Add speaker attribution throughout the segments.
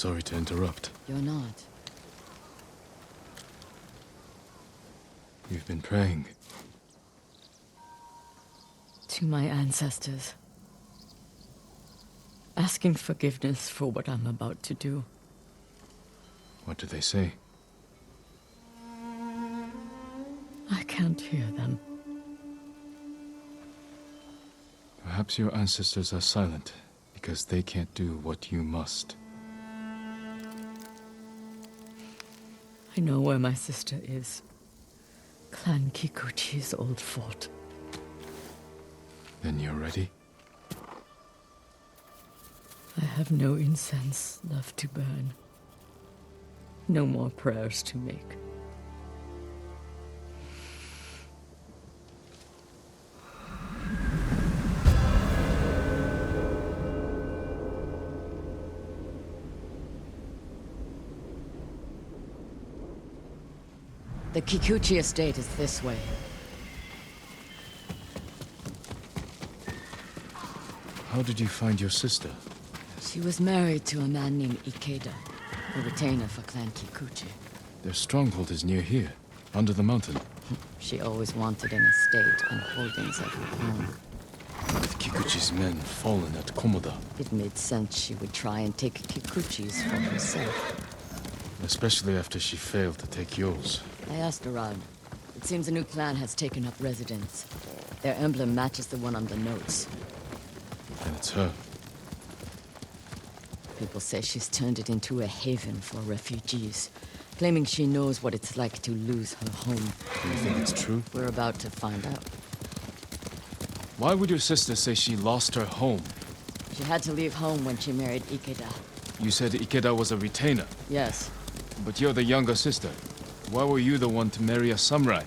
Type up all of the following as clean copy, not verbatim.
Speaker 1: sorry to interrupt.
Speaker 2: You're not.
Speaker 1: You've been praying.
Speaker 2: To my ancestors. Asking forgiveness for what I'm about to do.
Speaker 1: What do they say?
Speaker 2: I can't hear them.
Speaker 1: Perhaps your ancestors are silent because they can't do what you must.
Speaker 2: I know where my sister is. Clan Kikuchi's old fort.
Speaker 1: Then you're ready?
Speaker 2: I have no incense left to burn. No more prayers to make. The Kikuchi estate is this way.
Speaker 1: How did you find your sister?
Speaker 2: She was married to a man named Ikeda, a retainer for Clan Kikuchi.
Speaker 1: Their stronghold is near here, under the mountain.
Speaker 2: She always wanted an estate and holdings of her own.
Speaker 1: With Kikuchi's men fallen at Komoda,
Speaker 2: It made sense she would try and take Kikuchi's for herself.
Speaker 1: especially after she failed to take yours.
Speaker 2: I asked around. It seems a new clan has taken up residence. Their emblem matches the one on the notes.
Speaker 1: And it's her.
Speaker 2: People say she's turned it into a haven for refugees, claiming she knows what it's like to lose her home.
Speaker 1: Do you think it's true?
Speaker 2: We're about to find out.
Speaker 1: Why would your sister say she lost her home?
Speaker 2: She had to leave home when she married Ikeda.
Speaker 1: You said Ikeda was a retainer,
Speaker 2: Yes.
Speaker 1: but you're the younger sister. Why were you the one to marry a samurai?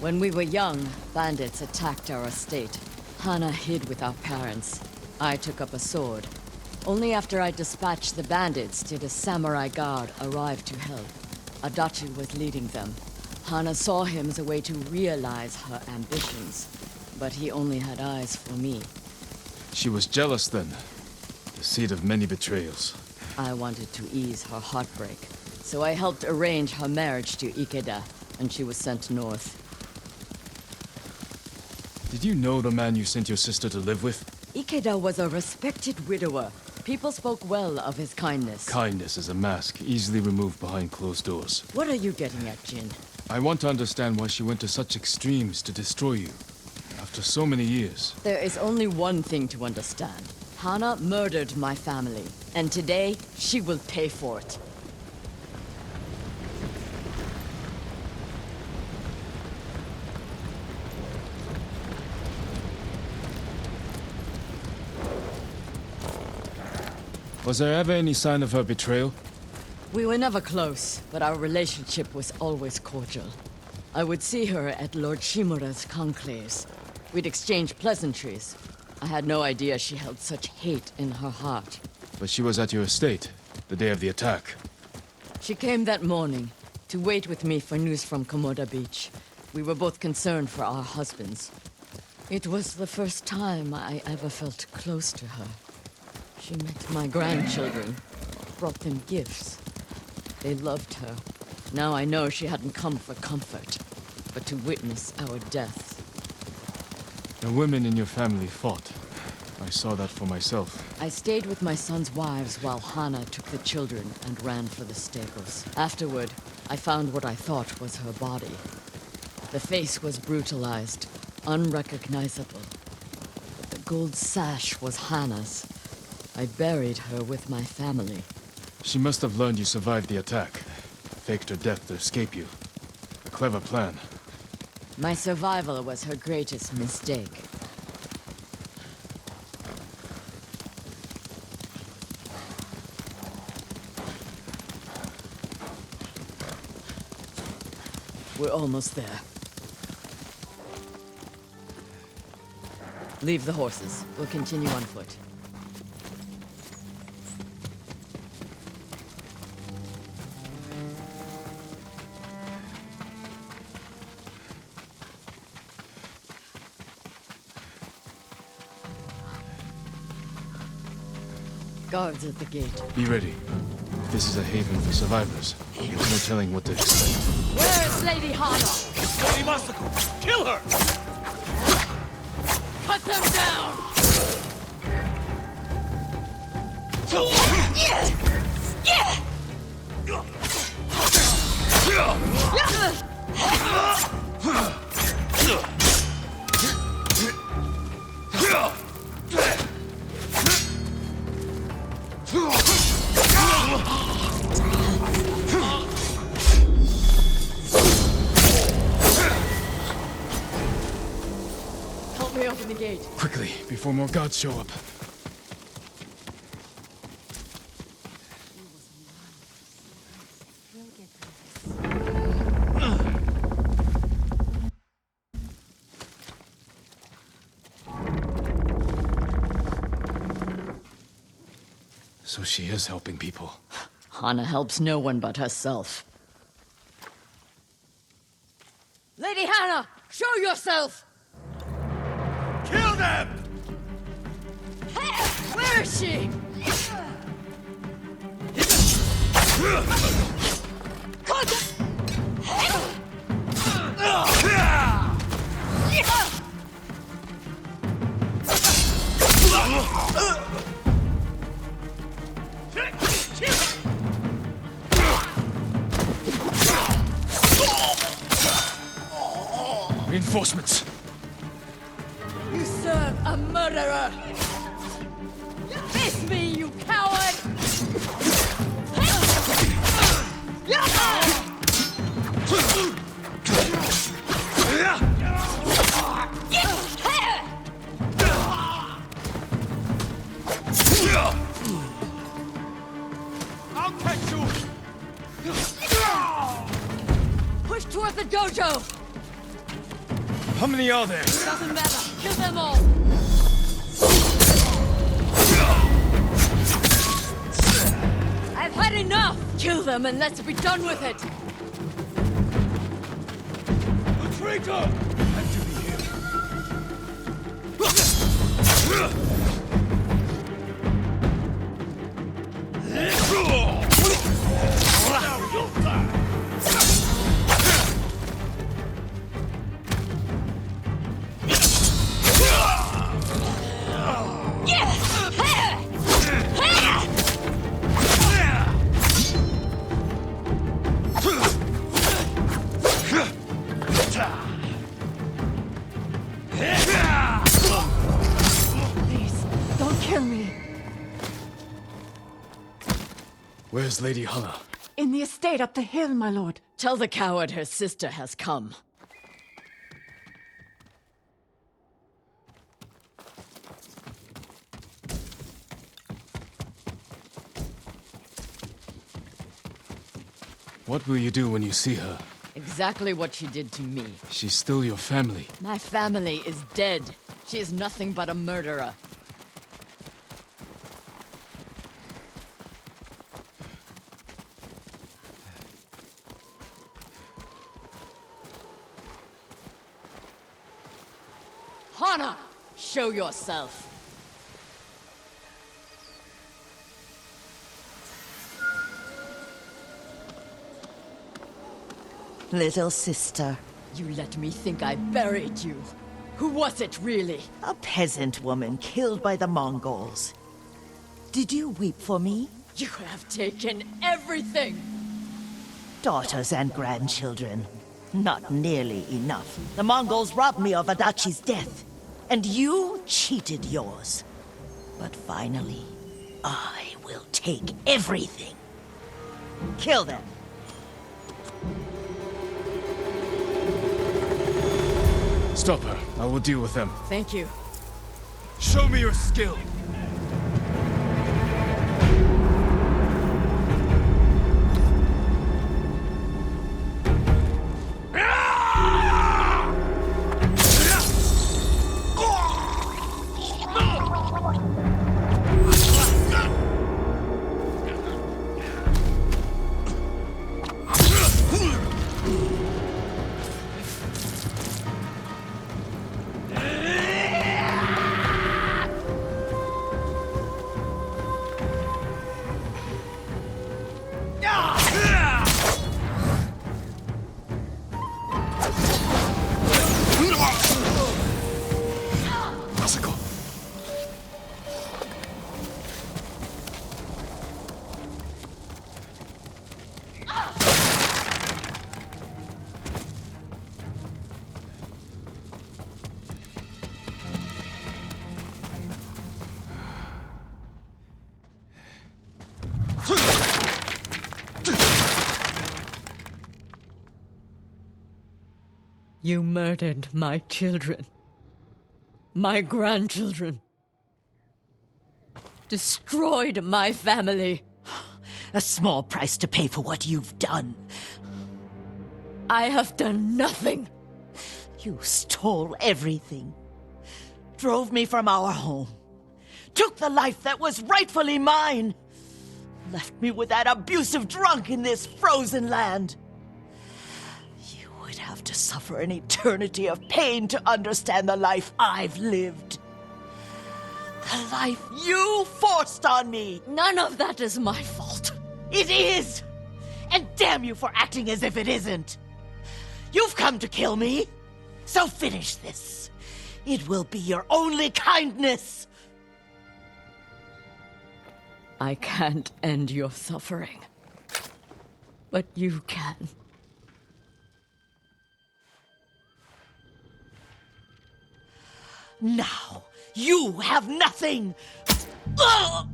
Speaker 2: When we were young, bandits attacked our estate. Hana hid with our parents. I took up a sword. Only after I dispatched the bandits did a samurai guard arrive to help. Adachi was leading them. Hana saw him as a way to realize her ambitions, but he only had eyes for me.
Speaker 1: She was jealous then. The seed of many betrayals.
Speaker 2: I wanted to ease her heartbreak, so I helped arrange her marriage to Ikeda, and she was sent north.
Speaker 1: Did you know the man you sent your sister to live with?
Speaker 2: Ikeda was a respected widower. People spoke well of his kindness.
Speaker 1: Kindness is a mask, easily removed behind closed doors.
Speaker 2: What are you getting at, Jin?
Speaker 1: I want to understand why she went to such extremes to destroy you. After so many years.
Speaker 2: There is only one thing to understand. Hana murdered my family, and today she will pay for it.
Speaker 1: Was there ever any sign of her betrayal?
Speaker 2: We were never close, but our relationship was always cordial. I would see her at Lord Shimura's conclaves. We'd exchange pleasantries. I had no idea she held such hate in her heart.
Speaker 1: But she was at your estate, the day of the attack.
Speaker 2: She came that morning to wait with me for news from Komoda Beach. We were both concerned for our husbands. It was the first time I ever felt close to her. She met my grandchildren, brought them gifts. They loved her. Now I know she hadn't come for comfort, but to witness our deaths.
Speaker 1: The women in your family fought. I saw that for myself.
Speaker 2: I stayed with my son's wives while Hana took the children and ran for the stables. Afterward, I found what I thought was her body. The face was brutalized, unrecognizable. But the gold sash was Hana's. I buried her with my family.
Speaker 1: She must have learned you survived the attack. Faked her death to escape you. A clever plan.
Speaker 2: My survival was her greatest mistake. We're almost there. Leave the horses. We'll continue on foot. guards at the gate.
Speaker 1: Be ready. If this is a haven for survivors, there's no telling what to expect.
Speaker 2: Where's Lady Hana?
Speaker 3: Lady Masako! Kill her!
Speaker 2: Cut them down! Help me open the gate.
Speaker 1: Quickly, before more guards show up. So she is helping people.
Speaker 2: Hana helps no one but herself. Lady Hana, show yourself!
Speaker 3: Kill them!
Speaker 2: Where is she?
Speaker 1: Reinforcements!
Speaker 2: You serve a murderer! Face me, you coward!
Speaker 3: I'll catch you!
Speaker 2: Push toward the dojo!
Speaker 1: How many are there?
Speaker 2: Doesn't matter. Kill them all! I've had enough! Kill them and let's be done with it!
Speaker 3: A traitor! Have to be here. Now you'll die!
Speaker 2: Please, don't kill me.
Speaker 1: Where's Lady Hana?
Speaker 4: In the estate up the hill, my lord.
Speaker 2: Tell the coward her sister has come.
Speaker 1: What will you do when you see her?
Speaker 2: Exactly what she did to me.
Speaker 1: She's still your family.
Speaker 2: My family is dead. She is nothing but a murderer. Hana, show yourself.
Speaker 5: Little sister,
Speaker 2: You let me think I buried you. Who was it, really?
Speaker 5: a peasant woman killed by the Mongols. Did you weep for me?
Speaker 2: You have taken everything!
Speaker 5: Daughters and grandchildren. Not nearly enough. The Mongols robbed me of Adachi's death, and you cheated yours. But finally, I will take everything. Kill them.
Speaker 1: Stop her. I will deal with them.
Speaker 2: Thank you.
Speaker 1: Show me your skill!
Speaker 2: You murdered my children. My grandchildren. Destroyed my family.
Speaker 5: A small price to pay for what you've done.
Speaker 2: I have done nothing.
Speaker 5: You stole everything. Drove me from our home. Took the life that was rightfully mine. Left me with that abusive drunk in this frozen land. You would have to suffer an eternity of pain to understand the life I've lived. The life you forced on me.
Speaker 2: None of that is my fault.
Speaker 5: It is! And damn you for acting as if it isn't. You've come to kill me, so finish this. It will be your only kindness.
Speaker 2: I can't end your suffering. But you can.
Speaker 5: Now, you have nothing! Ugh!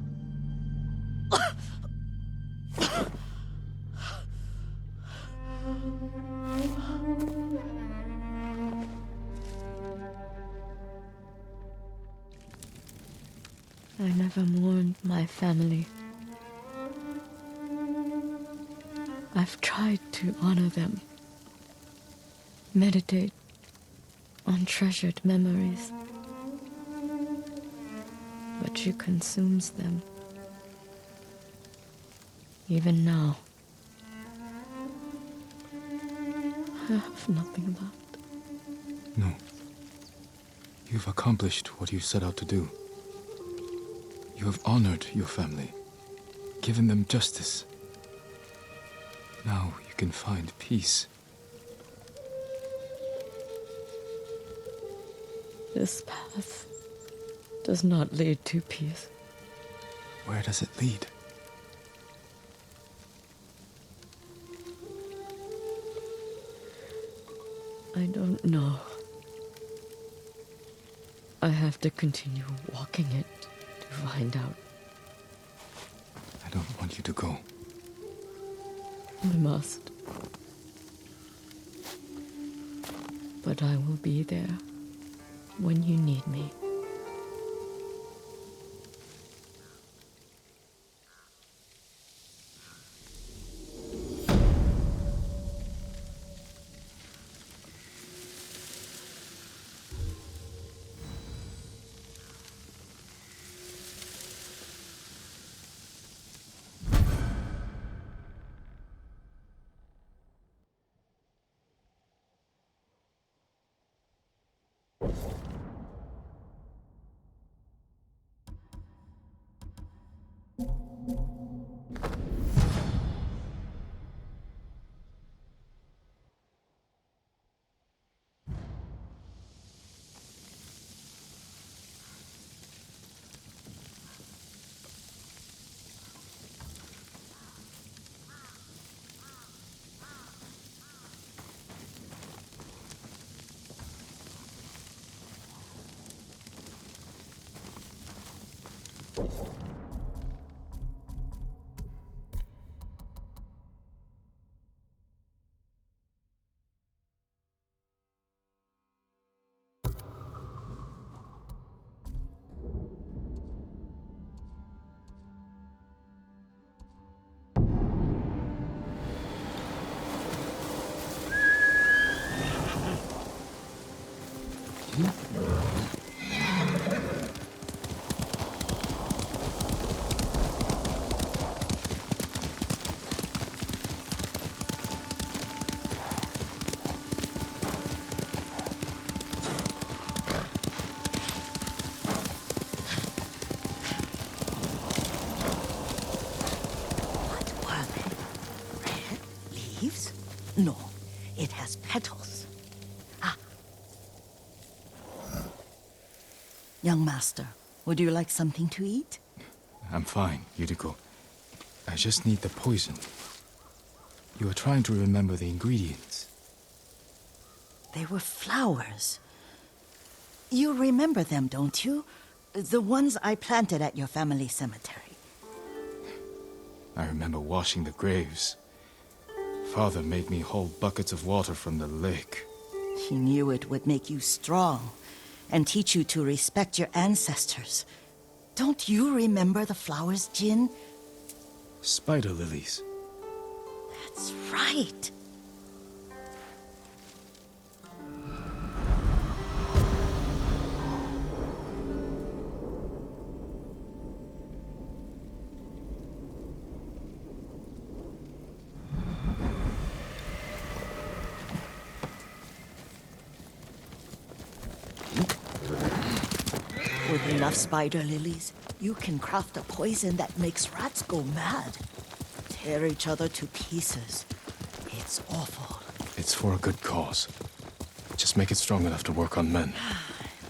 Speaker 2: I never mourned my family. I've tried to honor them, meditate on treasured memories, but she consumes them. Even now, I have nothing left.
Speaker 1: No. You've accomplished what you set out to do. You have honored your family, given them justice. Now you can find peace.
Speaker 2: This path does not lead to peace.
Speaker 1: Where does it lead?
Speaker 2: I don't know. I have to continue walking it to find out.
Speaker 1: I don't want you to go.
Speaker 2: I must. But I will be there when you need me.
Speaker 5: Leaves? No, it has petals. Ah. Young master, would you like something to eat?
Speaker 1: I'm fine, Yuriko. I just need the poison. You are trying to remember the ingredients.
Speaker 5: They were flowers. You remember them, don't you? The ones I planted at your family cemetery.
Speaker 1: I remember washing the graves. Father made me haul buckets of water from the lake.
Speaker 5: He knew it would make you strong and teach you to respect your ancestors. Don't you remember the flowers, Jin?
Speaker 1: Spider lilies.
Speaker 5: That's right. With enough spider lilies, you can craft a poison that makes rats go mad. Tear each other to pieces. It's awful.
Speaker 1: It's for a good cause. Just make it strong enough to work on men.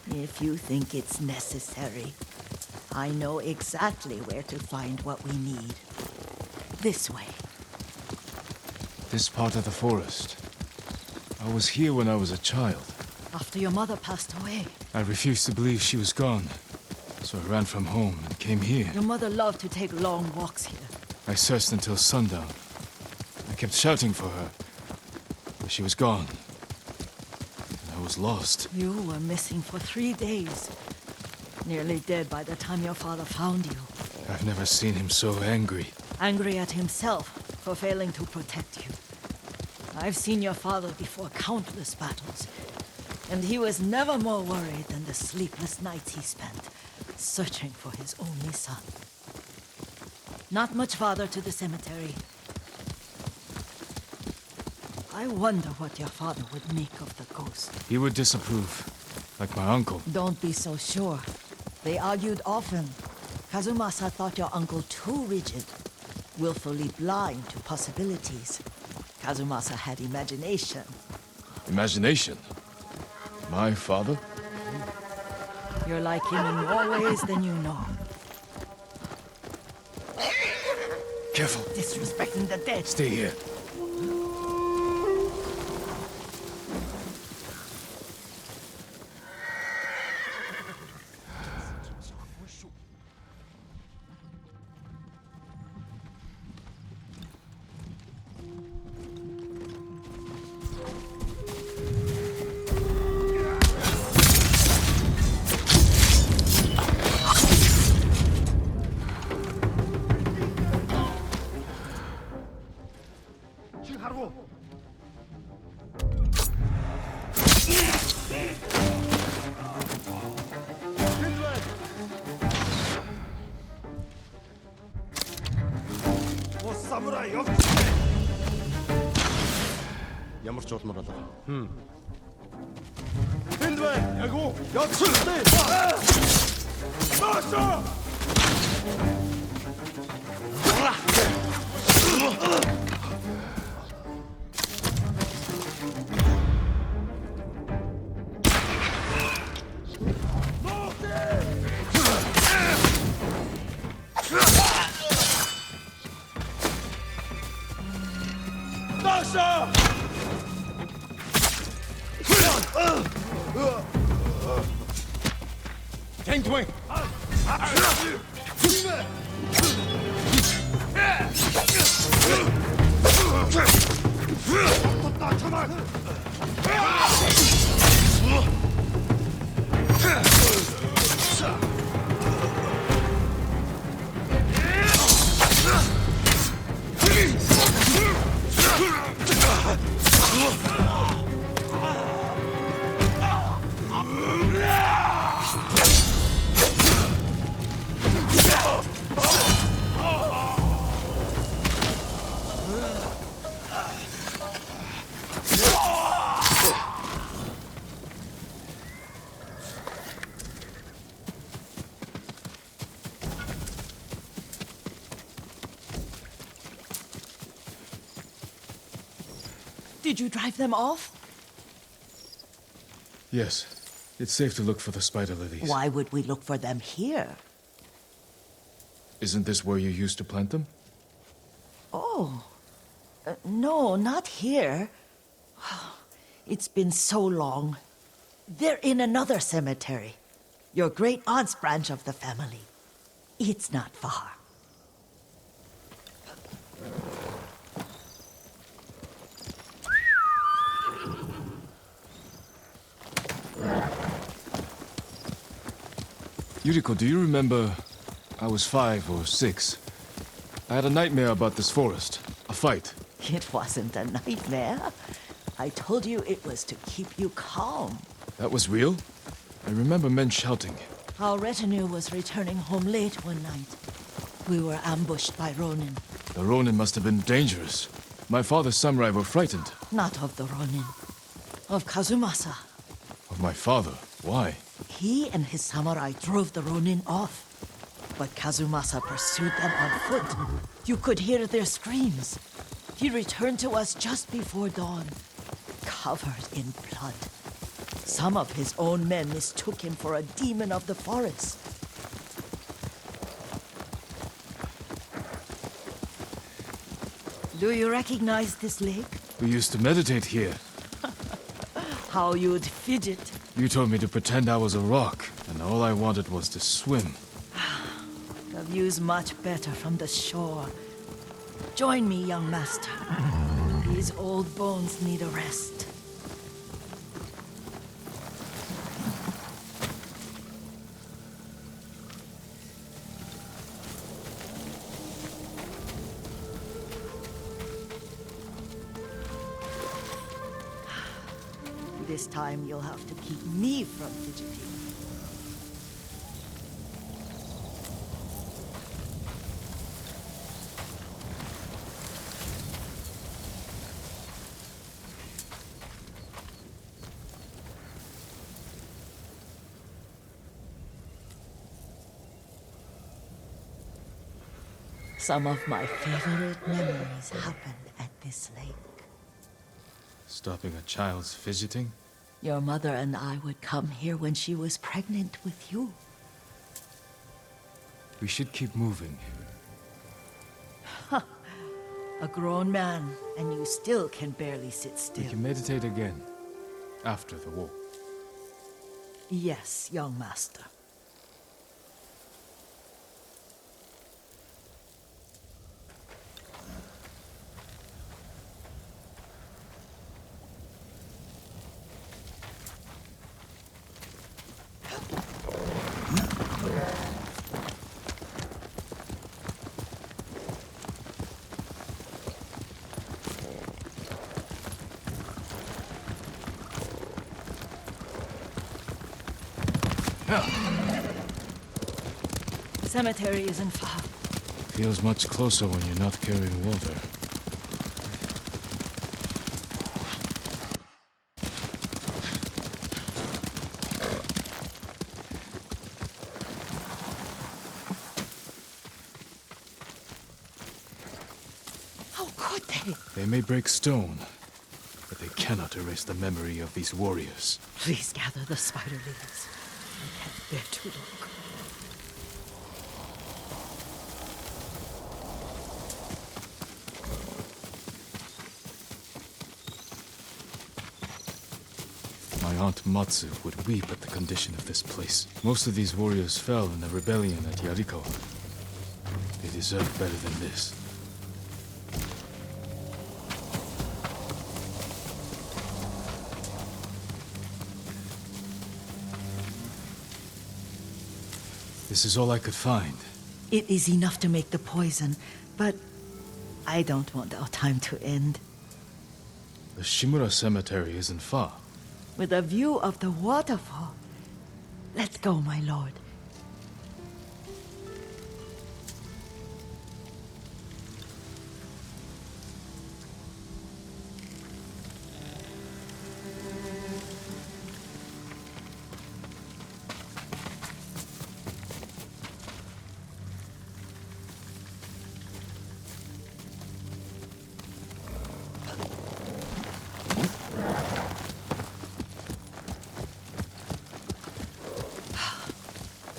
Speaker 5: If you think it's necessary, I know exactly where to find what we need. This way.
Speaker 1: This part of the forest. I was here when I was a child.
Speaker 5: After your mother passed away,
Speaker 1: I refused to believe she was gone. So I ran from home and came here.
Speaker 5: your mother loved to take long walks here.
Speaker 1: I searched until sundown. I kept shouting for her. But she was gone. And I was lost.
Speaker 5: You were missing for 3 days. Nearly dead by the time your father found you.
Speaker 1: I've never seen him so angry.
Speaker 5: Angry at himself for failing to protect you. I've seen your father before countless battles. And he was never more worried than the sleepless nights he spent searching for his only son. Not much farther to the cemetery. I wonder what your father would make of the ghost.
Speaker 1: He would disapprove. Like my uncle.
Speaker 5: Don't be so sure. They argued often. Kazumasa thought your uncle too rigid, willfully blind to possibilities. Kazumasa had imagination.
Speaker 1: Imagination? My father?
Speaker 5: You're like him in more ways than you know.
Speaker 1: Careful.
Speaker 5: Disrespecting the dead.
Speaker 1: Stay here.
Speaker 3: Ямар ч улмар алга. Тэнд бай. Яг уу. Явчихлаа. Баашаа. Basta! Tank wing!
Speaker 5: Did you drive them off?
Speaker 1: Yes. It's safe to look for the spider lilies.
Speaker 5: Why would we look for them here?
Speaker 1: Isn't this where you used to plant them?
Speaker 5: Oh. No, not here. It's been so long. They're in another cemetery. Your great-aunt's branch of the family. It's not far.
Speaker 1: Yuriko, do you remember? I was 5 or 6. I had a nightmare about this forest. A fight.
Speaker 5: It wasn't a nightmare. I told you it was to keep you calm.
Speaker 1: That was real? I remember men shouting.
Speaker 5: Our retinue was returning home late one night. We were ambushed by Ronin.
Speaker 1: The Ronin must have been dangerous. My father's samurai were frightened.
Speaker 5: Not of the Ronin. Of Kazumasa.
Speaker 1: Of my father. Why?
Speaker 5: He and his samurai drove the Ronin off. But Kazumasa pursued them on foot. You could hear their screams. He returned to us just before dawn, covered in blood. Some of his own men mistook him for a demon of the forest. Do you recognize this lake?
Speaker 1: We used to meditate here.
Speaker 5: How you'd fidget.
Speaker 1: You told me to pretend I was a rock, and all I wanted was to swim.
Speaker 5: The view's much better from the shore. Join me, young master. These old bones need a rest. This time you'll have to keep me from fidgeting. Some of my favorite memories happened at this lake.
Speaker 1: Stopping a child's fidgeting?
Speaker 5: Your mother and I would come here when she was pregnant with you.
Speaker 1: We should keep moving.
Speaker 5: A grown man, and you still can barely sit
Speaker 1: We
Speaker 5: still.
Speaker 1: can meditate again. After the war.
Speaker 5: Yes, young master. Cemetery isn't far.
Speaker 1: Feels much closer when you're not carrying water.
Speaker 5: How could they?
Speaker 1: They may break stone, but they cannot erase the memory of these warriors.
Speaker 5: Please gather the spider leaves. I can't bear to look.
Speaker 1: My aunt Matsu would weep at the condition of this place. Most of these warriors fell in the rebellion at Yarikawa. They deserve better than this. This is all I could find.
Speaker 5: It is enough to make the poison, but I don't want our time to end.
Speaker 1: The Shimura Cemetery isn't far.
Speaker 5: With a view of the waterfall. Let's go, my lord.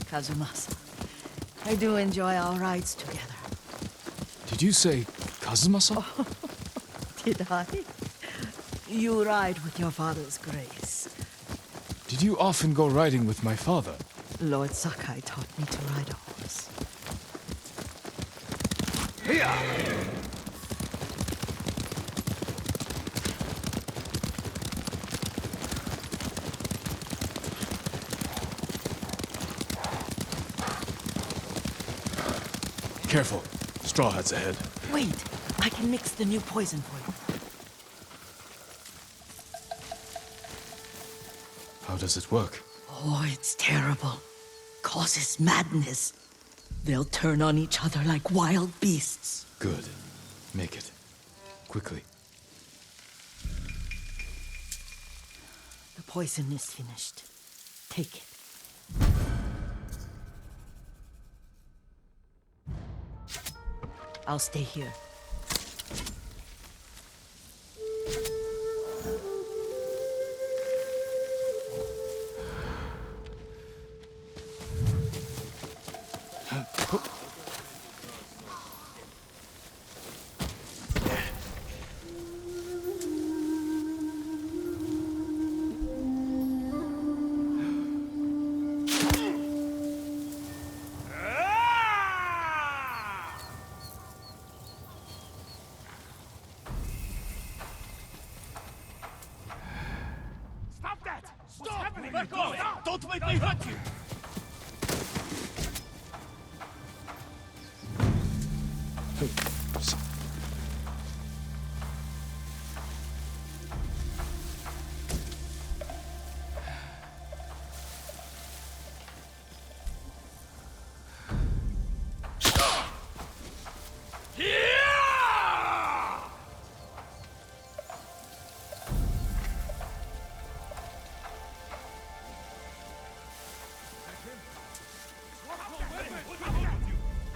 Speaker 5: Kazumasa, I do enjoy our rides together.
Speaker 1: Did you say Kazumasa?
Speaker 5: Did I? You ride with your father's grace.
Speaker 1: Did you often go riding with my father?
Speaker 5: Lord Sakai taught me to ride a horse.
Speaker 1: Careful. Straw Hat's ahead.
Speaker 5: Wait, I can mix the new poison for you.
Speaker 1: How does it work?
Speaker 5: Oh, it's terrible. Causes madness. They'll turn on each other like wild beasts.
Speaker 1: Good. Make it. Quickly.
Speaker 5: The poison is finished. Take it. I'll stay here.
Speaker 3: Stop that! What's happening? Let go! Stop! Don't make me hurt you!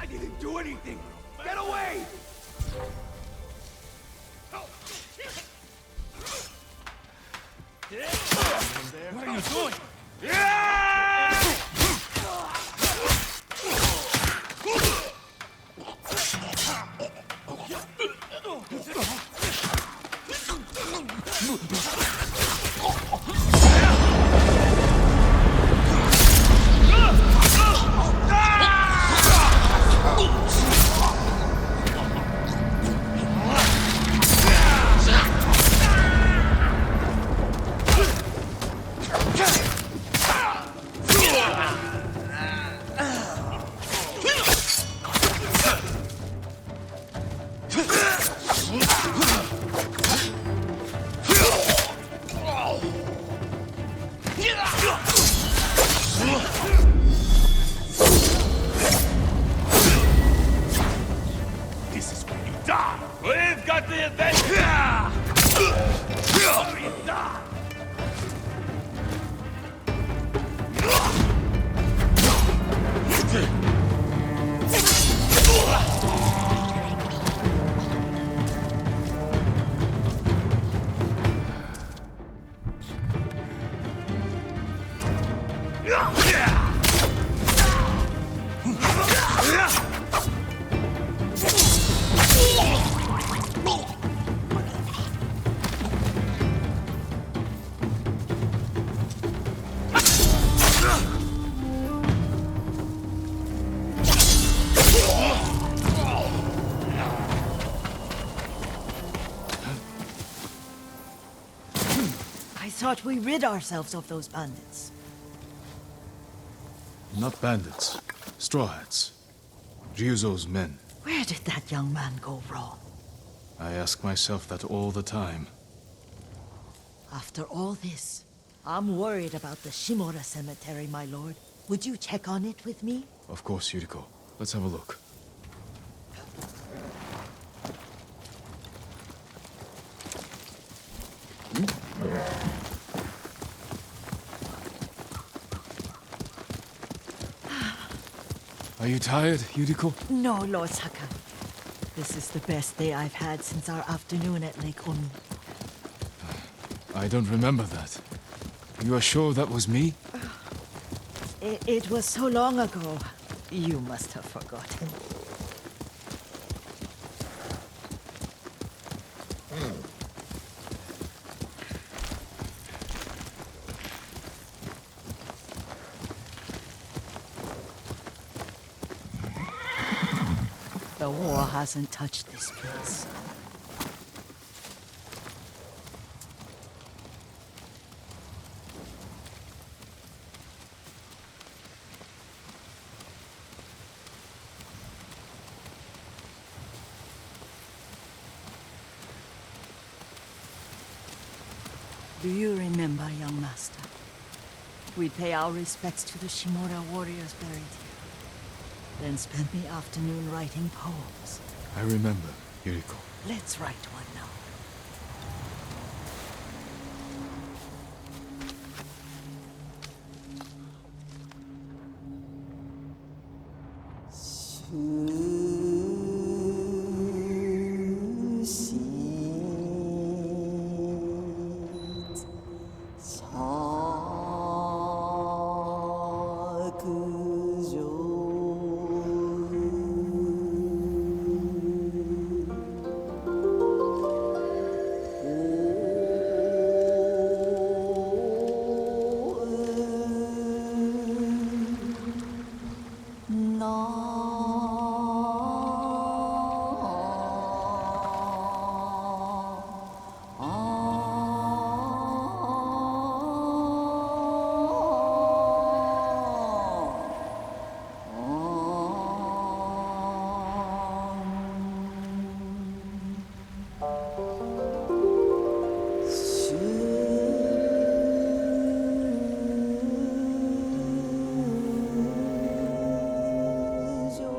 Speaker 3: I didn't do anything! Get away! What are you doing? This is where you die! We've got the advantage! Where you die!
Speaker 5: I thought we rid ourselves of those bandits.
Speaker 1: Not bandits. Straw Hats. Ryuzo's men.
Speaker 5: Where did that young man go wrong?
Speaker 1: I ask myself that all the time.
Speaker 5: After all this, I'm worried about the Shimura cemetery, my lord. Would you check on it with me?
Speaker 1: Of course, Yuriko. Let's have a look. Are you tired, Yuriko?
Speaker 5: No, Lord Sakai. This is the best day I've had since our afternoon at Lake Omi.
Speaker 1: I don't remember that. You are sure that was me?
Speaker 5: It was so long ago. You must have forgotten. The war hasn't touched this place. Do you remember, young master? We'd pay our respects to the Shimura warriors buried here. Then spend the afternoon writing poems.
Speaker 1: I remember, Yuriko.
Speaker 5: Let's write one now.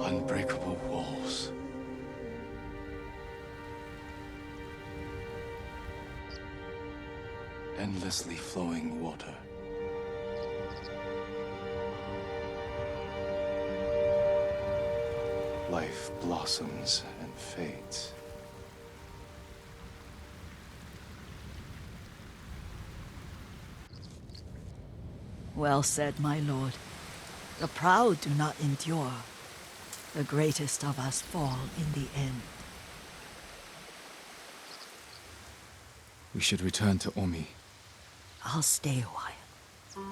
Speaker 1: Unbreakable walls. Endlessly flowing water. Life blossoms and fades.
Speaker 5: Well said, my lord. The proud do not endure. The greatest of us fall in the end.
Speaker 1: We should return to Omi.
Speaker 5: I'll stay a while.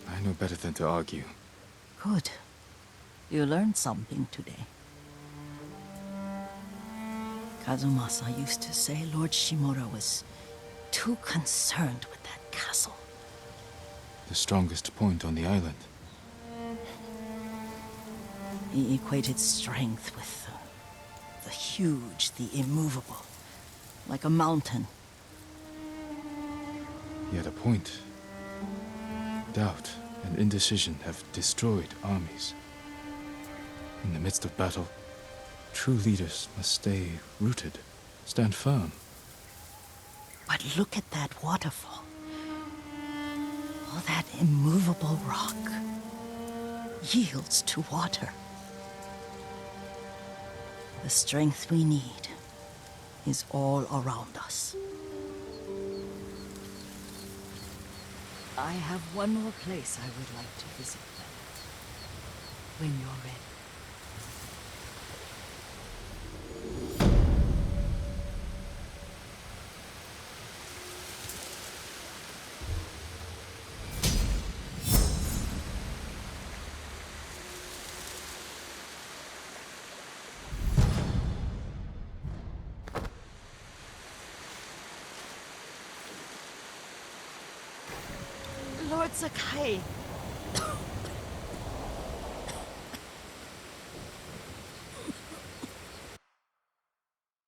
Speaker 1: I know better than to argue.
Speaker 5: Good. You learned something today. Kazumasa used to say Lord Shimura was too concerned with that castle.
Speaker 1: The strongest point on the island.
Speaker 5: He equated strength with the huge, the immovable, like a mountain.
Speaker 1: He had a point. Doubt and indecision have destroyed armies. In the midst of battle, true leaders must stay rooted, stand firm.
Speaker 5: But look at that waterfall. All that immovable rock yields to water. The strength we need is all around us. I have one more place I would like to visit them. When you're ready. Lord Sakai,